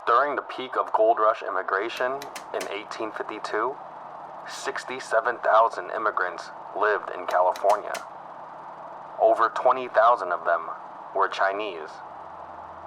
During the peak of gold rush immigration in 1852, 67,000 immigrants lived in California. Over 20,000 of them were Chinese,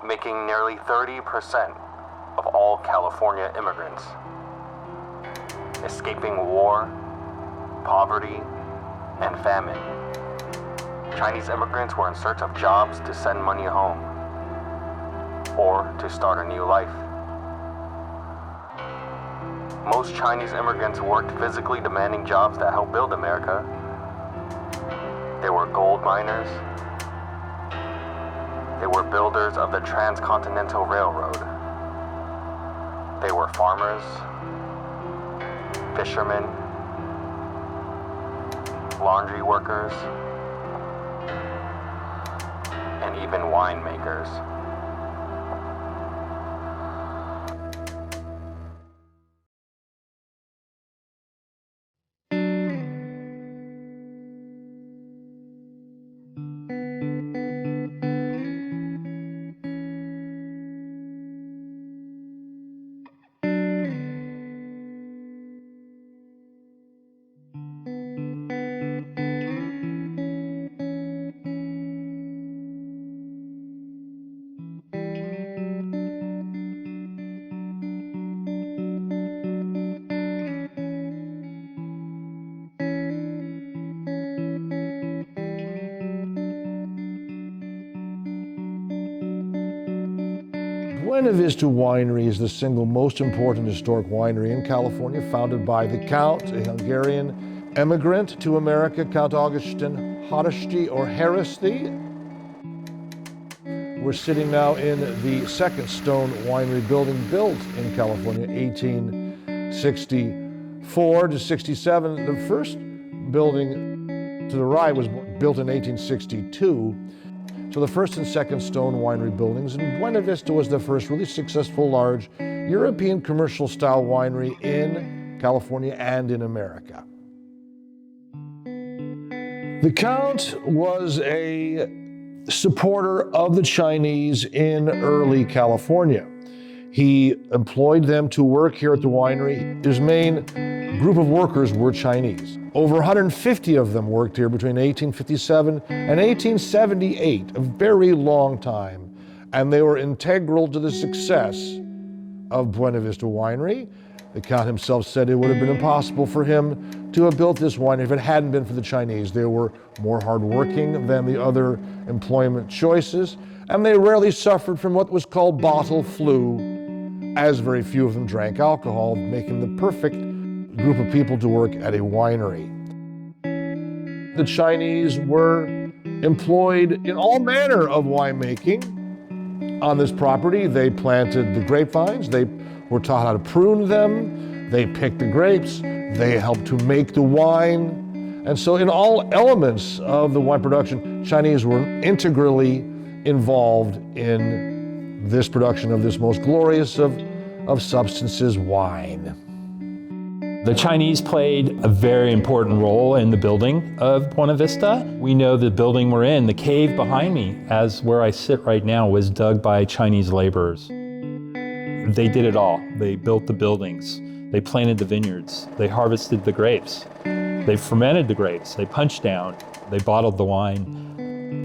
making nearly 30% of all California immigrants. Escaping war, poverty, and famine, Chinese immigrants were in search of jobs to send money home or to start a new life. Most Chinese immigrants worked physically demanding jobs that helped build America. They were gold miners. They were builders of the Transcontinental Railroad. They were farmers, fishermen, laundry workers, and even winemakers. Buena Vista Winery is the single most important historic winery in California, founded by the Count, a Hungarian immigrant to America, Count Agoston Haraszthy or Haraszthy. We're sitting now in the second stone winery building built in California, 1864 to 67. The first building to the right was built in 1862. So the first and second stone winery buildings, and Buena Vista was the first really successful large European commercial style winery in California and in America. The Count was a supporter of the Chinese in early California. He employed them to work here at the winery. His main group of workers were Chinese. Over 150 of them worked here between 1857 and 1878, a very long time, and they were integral to the success of Buena Vista Winery. The Count himself said it would have been impossible for him to have built this winery if it hadn't been for the Chinese. They were more hardworking than the other employment choices, and they rarely suffered from what was called bottle flu, as very few of them drank alcohol, making the perfect group of people to work at a winery. The Chinese were employed in all manner of winemaking on this property. They planted the grapevines, they were taught how to prune them, they picked the grapes, they helped to make the wine. And so in all elements of the wine production, Chinese were integrally involved in this production of this most glorious of substances, wine. The Chinese played a very important role in the building of Buena Vista. We know the building we're in, the cave behind me, as where I sit right now, was dug by Chinese laborers. They did it all. They built the buildings, they planted the vineyards, they harvested the grapes, they fermented the grapes, they punched down, they bottled the wine,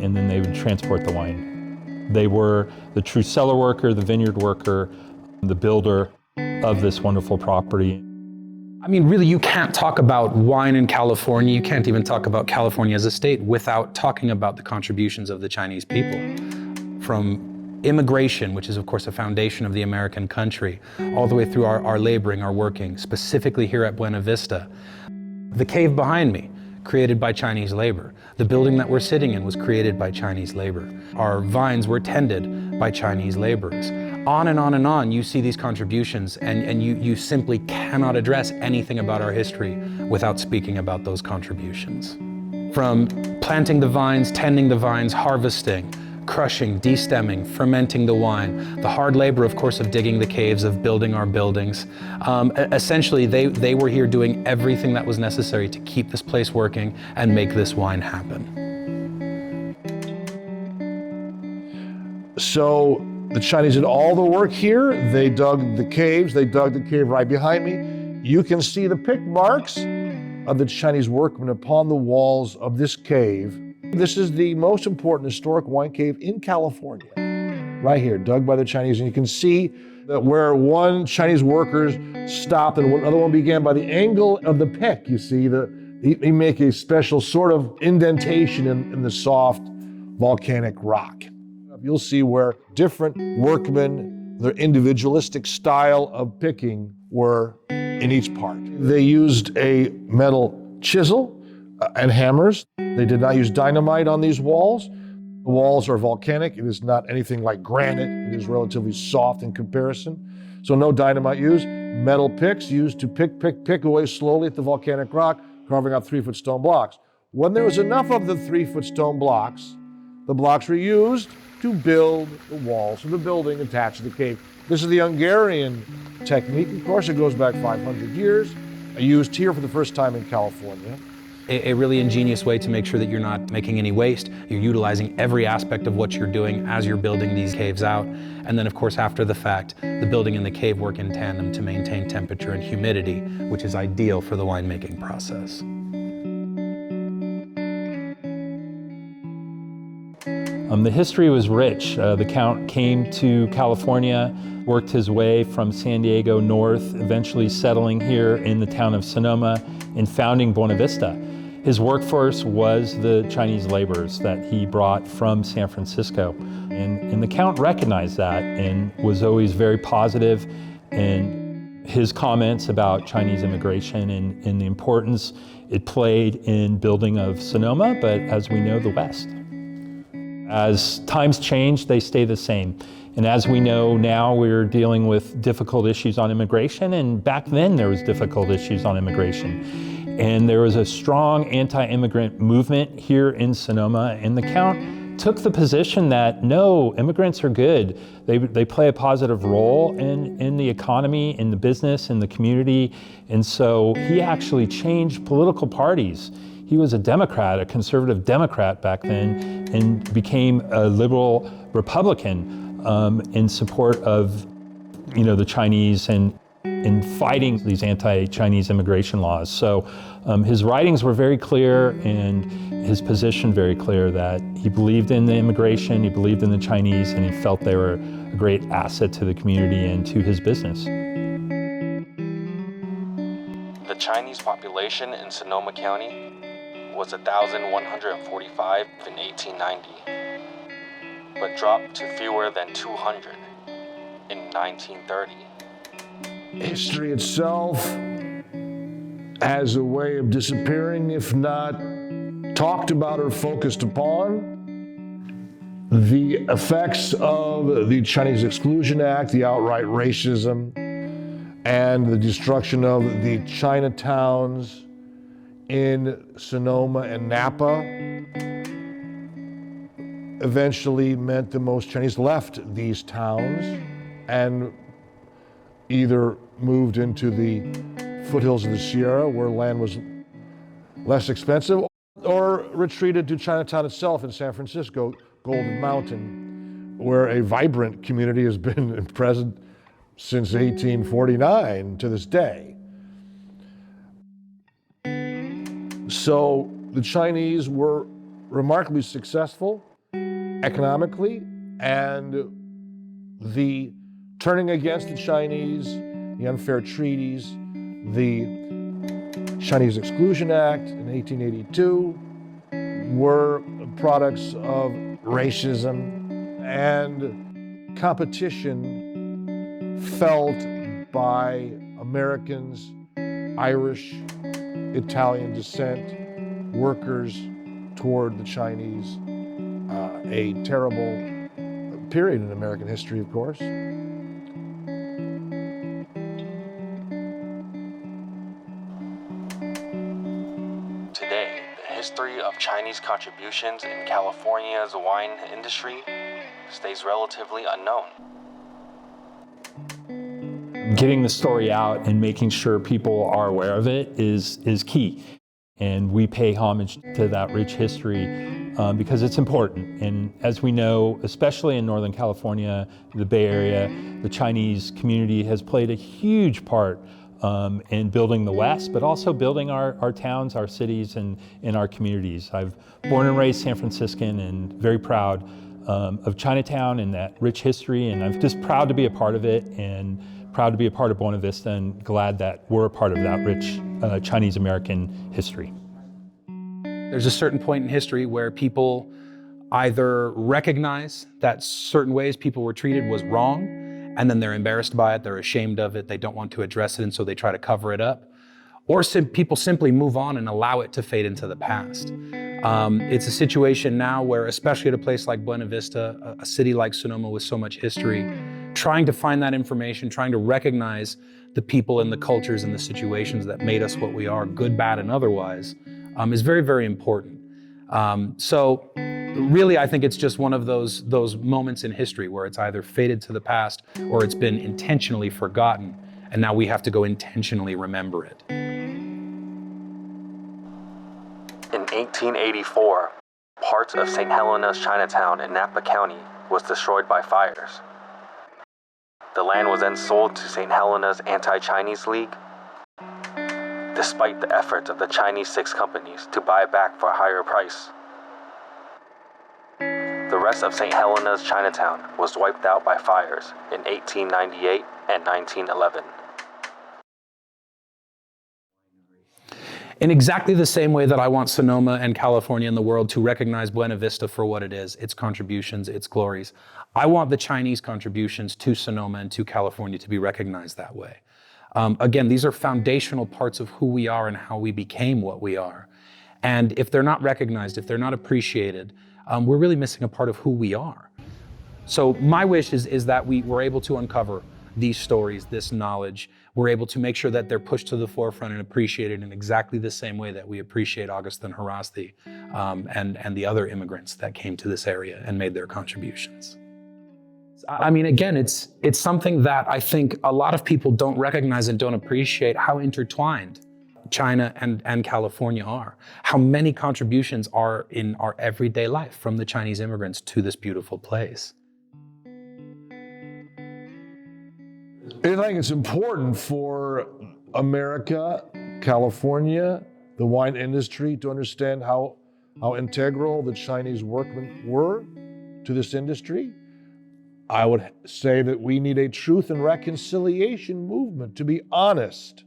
and then they would transport the wine. They were the true cellar worker, the vineyard worker, the builder of this wonderful property. I mean, really, you can't talk about wine in California, you can't even talk about California as a state without talking about the contributions of the Chinese people. From immigration, which is of course a foundation of the American country, all the way through our laboring, our working, specifically here at Buena Vista. The cave behind me, created by Chinese labor. The building that we're sitting in was created by Chinese labor. Our vines were tended by Chinese laborers. On and on and on, you see these contributions, and you simply cannot address anything about our history without speaking about those contributions. From planting the vines, tending the vines, harvesting, crushing, destemming, fermenting the wine, the hard labor, of course, of digging the caves, of building our buildings. Essentially, they were here doing everything that was necessary to keep this place working and make this wine happen. So The Chinese did all the work here. They dug the caves. They dug the cave right behind me. You can see the pick marks of the Chinese workmen upon the walls of this cave. This is the most important historic wine cave in California, right here, dug by the Chinese. And you can see that where one Chinese worker stopped and another one began by the angle of the pick. You see, he make a special sort of indentation in the soft volcanic rock. You'll see where different workmen, their individualistic style of picking were in each part. They used a metal chisel and hammers. They did not use dynamite on these walls. The walls are volcanic. It is not anything like granite. It is relatively soft in comparison. So no dynamite used. Metal picks used to pick away slowly at the volcanic rock, carving out 3-foot stone blocks. When there was enough of the 3-foot stone blocks, the blocks were used to build the walls of the building attached to the cave. This is the Hungarian technique. Of course, it goes back 500 years. Used here for the first time in California. A really ingenious way to make sure that you're not making any waste. You're utilizing every aspect of what you're doing as you're building these caves out. And then, of course, after the fact, the building and the cave work in tandem to maintain temperature and humidity, which is ideal for the winemaking process. The history was rich. The Count came to California, worked his way from San Diego north, eventually settling here in the town of Sonoma and founding Buena Vista. His workforce was the Chinese laborers that he brought from San Francisco. And the Count recognized that and was always very positive in his comments about Chinese immigration and the importance it played in building of Sonoma, but as we know, the West. As times change, they stay the same. And as we know now, we're dealing with difficult issues on immigration, and back then there was difficult issues on immigration. And there was a strong anti-immigrant movement here in Sonoma, and the Count took the position that no, immigrants are good. They play a positive role in the economy, in the business, in the community. And so he actually changed political parties. He was a Democrat, a conservative Democrat back then, and became a liberal Republican in support of, the Chinese and in fighting these anti-Chinese immigration laws. So his writings were very clear and his position very clear that he believed in the immigration, he believed in the Chinese, and he felt they were a great asset to the community and to his business. The Chinese population in Sonoma County was 1,145 in 1890, but dropped to fewer than 200 in 1930. History itself has a way of disappearing if not talked about or focused upon. The effects of the Chinese Exclusion Act, the outright racism, and the destruction of the Chinatowns in Sonoma and Napa eventually meant that most Chinese left these towns and either moved into the foothills of the Sierra where land was less expensive, or retreated to Chinatown itself in San Francisco, Golden Mountain, where a vibrant community has been present since 1849 to this day. So the Chinese were remarkably successful economically, and the turning against the Chinese, the unfair treaties, the Chinese Exclusion Act in 1882 were products of racism and competition felt by Americans, Irish, Italian descent, workers toward the Chinese. A terrible period in American history, of course. Today, the history of Chinese contributions in California's wine industry stays relatively unknown. Getting the story out and making sure people are aware of it is key. And we pay homage to that rich history because it's important. And as we know, especially in Northern California, the Bay Area, the Chinese community has played a huge part in building the West, but also building our towns, our cities, and our communities. I've born and raised San Franciscan and very proud of Chinatown and that rich history, and I'm just proud to be a part of it and proud to be a part of Buena Vista and glad that we're a part of that rich Chinese American history. There's a certain point in history where people either recognize that certain ways people were treated was wrong, and then they're embarrassed by it, they're ashamed of it, they don't want to address it, and so they try to cover it up. Or people simply move on and allow it to fade into the past. It's a situation now where, especially at a place like Buena Vista, a city like Sonoma with so much history, trying to find that information, trying to recognize the people and the cultures and the situations that made us what we are, good, bad, and otherwise, is very, very important. So really, I think it's just one of those moments in history where it's either faded to the past or it's been intentionally forgotten, and now we have to go intentionally remember it. In 1884, parts of St. Helena's Chinatown in Napa County was destroyed by fires. The land was then sold to St. Helena's Anti-Chinese League, despite the efforts of the Chinese 6 companies to buy back for a higher price. The rest of St. Helena's Chinatown was wiped out by fires in 1898 and 1911. In exactly the same way that I want Sonoma and California and the world to recognize Buena Vista for what it is, its contributions, its glories, I want the Chinese contributions to Sonoma and to California to be recognized that way. Again, these are foundational parts of who we are and how we became what we are. And if they're not recognized, if they're not appreciated, we're really missing a part of who we are. So my wish is that we were able to uncover these stories, this knowledge. We're able to make sure that they're pushed to the forefront and appreciated in exactly the same way that we appreciate Agoston Haraszthy and the other immigrants that came to this area and made their contributions. I mean, again, it's something that I think a lot of people don't recognize and don't appreciate how intertwined China and California are. How many contributions are in our everyday life from the Chinese immigrants to this beautiful place. I think it's important for America, California, the wine industry to understand how integral the Chinese workmen were to this industry. I would say that we need a truth and reconciliation movement to be honest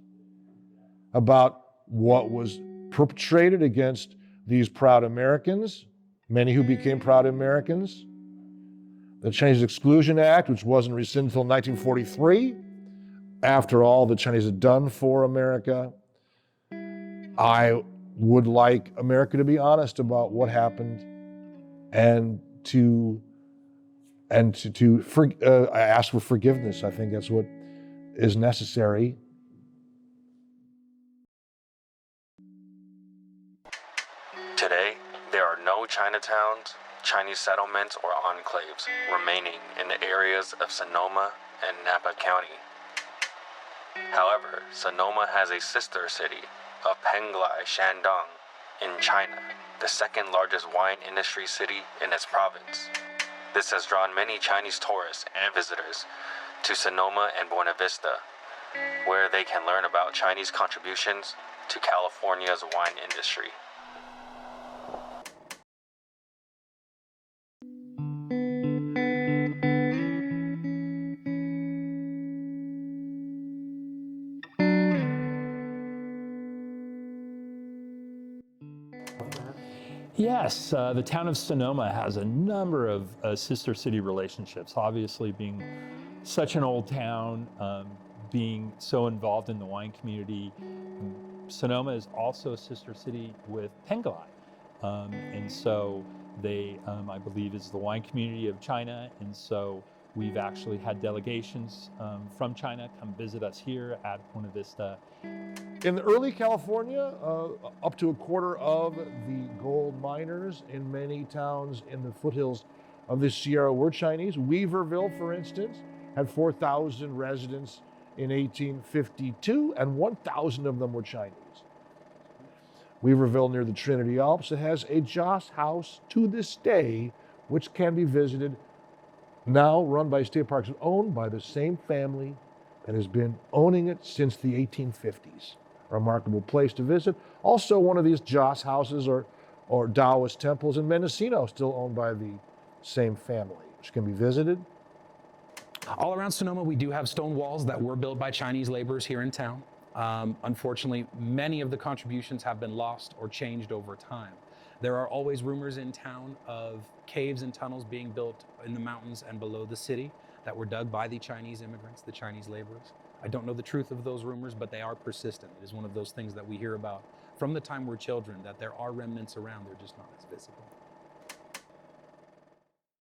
about what was perpetrated against these proud Americans, many who became proud Americans. The Chinese Exclusion Act, which wasn't rescinded until 1943, after all the Chinese had done for America. I would like America to be honest about what happened and to ask for forgiveness. I think that's what is necessary. Today, there are no Chinatowns, Chinese settlements, or enclaves remaining in the areas of Sonoma and Napa County. However, Sonoma has a sister city of Penglai, Shandong, in China, the second largest wine industry city in its province. This has drawn many Chinese tourists and visitors to Sonoma and Buena Vista, where they can learn about Chinese contributions to California's wine industry. Yes, the town of Sonoma has a number of sister city relationships. Obviously, being such an old town, being so involved in the wine community, Sonoma is also a sister city with Penglai. And so they, I believe, is the wine community of China. And so we've actually had delegations from China come visit us here at Buena Vista. In early California, up to a quarter of the gold miners in many towns in the foothills of the Sierra were Chinese. Weaverville, for instance, had 4,000 residents in 1852, and 1,000 of them were Chinese. Weaverville near the Trinity Alps. It has a Joss house to this day, which can be visited, now run by State Parks and owned by the same family that has been owning it since the 1850s. A remarkable place to visit. Also one of these Joss houses or Taoist temples in Mendocino, still owned by the same family, which can be visited. All around Sonoma, we do have stone walls that were built by Chinese laborers here in town. Unfortunately, many of the contributions have been lost or changed over time. There are always rumors in town of caves and tunnels being built in the mountains and below the city that were dug by the Chinese immigrants, the Chinese laborers. I don't know the truth of those rumors, but they are persistent. It is one of those things that we hear about from the time we're children, that there are remnants around, they're just not as visible.